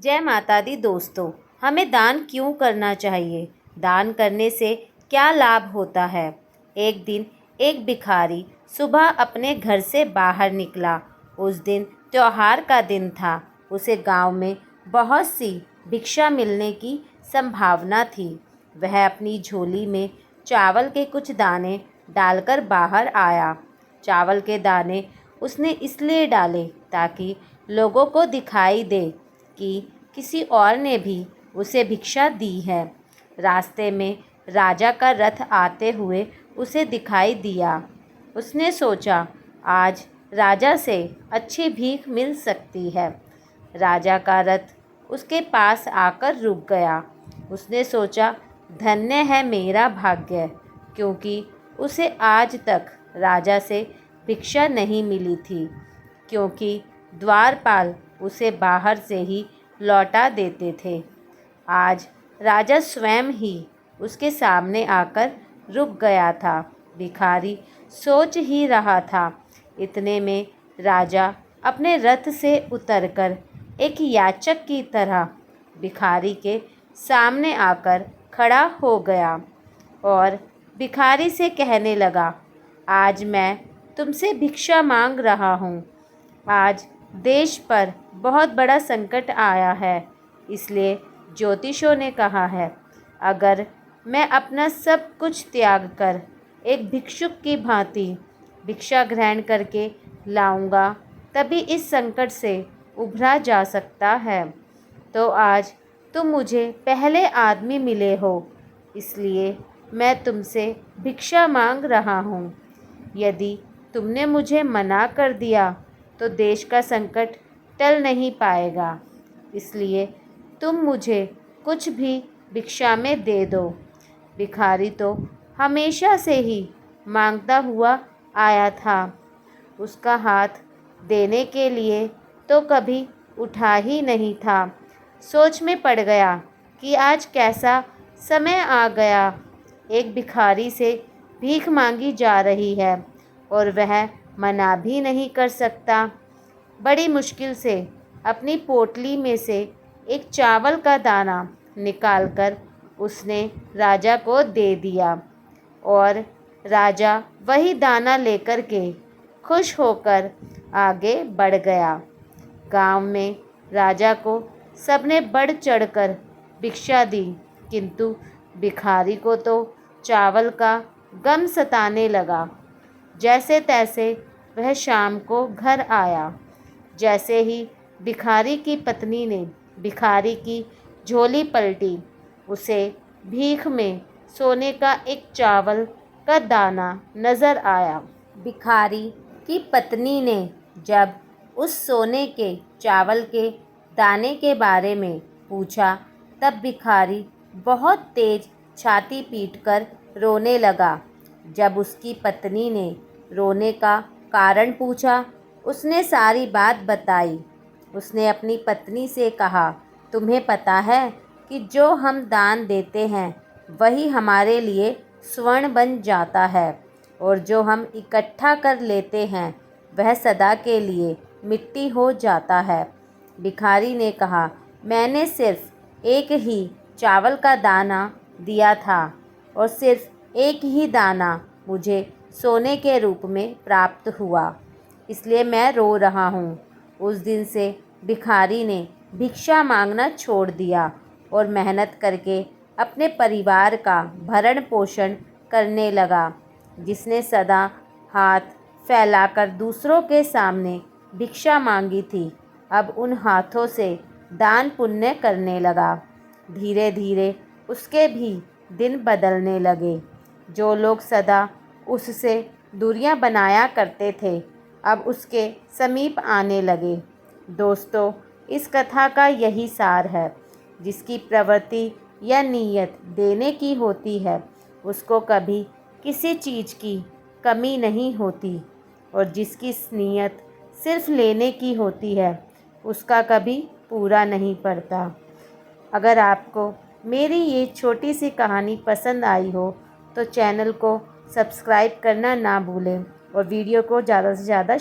जय माता दी दोस्तों, हमें दान क्यों करना चाहिए? दान करने से क्या लाभ होता है? एक दिन एक भिखारी सुबह अपने घर से बाहर निकला। उस दिन त्योहार का दिन था। उसे गांव में बहुत सी भिक्षा मिलने की संभावना थी। वह अपनी झोली में चावल के कुछ दाने डालकर बाहर आया। चावल के दाने उसने इसलिए डाले ताकि लोगों को दिखाई दे कि किसी और ने भी उसे भिक्षा दी है। रास्ते में राजा का रथ आते हुए उसे दिखाई दिया। उसने सोचा, आज राजा से अच्छी भीख मिल सकती है। राजा का रथ उसके पास आकर रुक गया। उसने सोचा, धन्य है मेरा भाग्य, क्योंकि उसे आज तक राजा से भिक्षा नहीं मिली थी, क्योंकि द्वारपाल उसे बाहर से ही लौटा देते थे। आज राजा स्वयं ही उसके सामने आकर रुक गया था। भिखारी सोच ही रहा था। इतने में राजा अपने रथ से उतरकर एक याचक की तरह भिखारी के सामने आकर खड़ा हो गया और भिखारी से कहने लगा, आज मैं तुमसे भिक्षा मांग रहा हूँ। आज देश पर बहुत बड़ा संकट आया है, इसलिए ज्योतिषों ने कहा है, अगर मैं अपना सब कुछ त्याग कर एक भिक्षुक की भांति भिक्षा ग्रहण करके लाऊंगा, तभी इस संकट से उभरा जा सकता है। तो आज तुम मुझे पहले आदमी मिले हो, इसलिए मैं तुमसे भिक्षा मांग रहा हूँ। यदि तुमने मुझे मना कर दिया तो देश का संकट टल नहीं पाएगा, इसलिए तुम मुझे कुछ भी भिक्षा में दे दो। भिखारी तो हमेशा से ही मांगता हुआ आया था। उसका हाथ देने के लिए तो कभी उठा ही नहीं था। सोच में पड़ गया कि आज कैसा समय आ गया। एक भिखारी से भीख मांगी जा रही है और वह मना भी नहीं कर सकता। बड़ी मुश्किल से अपनी पोटली में से एक चावल का दाना निकालकर उसने राजा को दे दिया और राजा वही दाना लेकर के खुश होकर आगे बढ़ गया। गांव में राजा को सबने बढ़ चढ़कर भिक्षा दी, किंतु भिखारी को तो चावल का गम सताने लगा। जैसे तैसे वह शाम को घर आया। जैसे ही भिखारी की पत्नी ने भिखारी की झोली पलटी, उसे भीख में सोने का एक चावल का दाना नज़र आया। भिखारी की पत्नी ने जब उस सोने के चावल के दाने के बारे में पूछा, तब भिखारी बहुत तेज छाती पीटकर रोने लगा। जब उसकी पत्नी ने रोने का कारण पूछा, उसने सारी बात बताई। उसने अपनी पत्नी से कहा, तुम्हें पता है कि जो हम दान देते हैं वही हमारे लिए स्वर्ण बन जाता है, और जो हम इकट्ठा कर लेते हैं वह सदा के लिए मिट्टी हो जाता है। भिखारी ने कहा, मैंने सिर्फ एक ही चावल का दाना दिया था और सिर्फ एक ही दाना मुझे सोने के रूप में प्राप्त हुआ, इसलिए मैं रो रहा हूँ। उस दिन से भिखारी ने भिक्षा मांगना छोड़ दिया और मेहनत करके अपने परिवार का भरण पोषण करने लगा। जिसने सदा हाथ फैलाकर दूसरों के सामने भिक्षा मांगी थी, अब उन हाथों से दान पुण्य करने लगा। धीरे धीरे उसके भी दिन बदलने लगे। जो लोग सदा उससे दूरियां बनाया करते थे, अब उसके समीप आने लगे। दोस्तों, इस कथा का यही सार है, जिसकी प्रवृत्ति या नीयत देने की होती है, उसको कभी किसी चीज़ की कमी नहीं होती, और जिसकी नीयत सिर्फ लेने की होती है, उसका कभी पूरा नहीं पड़ता। अगर आपको मेरी ये छोटी सी कहानी पसंद आई हो तो चैनल को सब्सक्राइब करना ना भूलें और वीडियो को ज़्यादा से ज़्यादा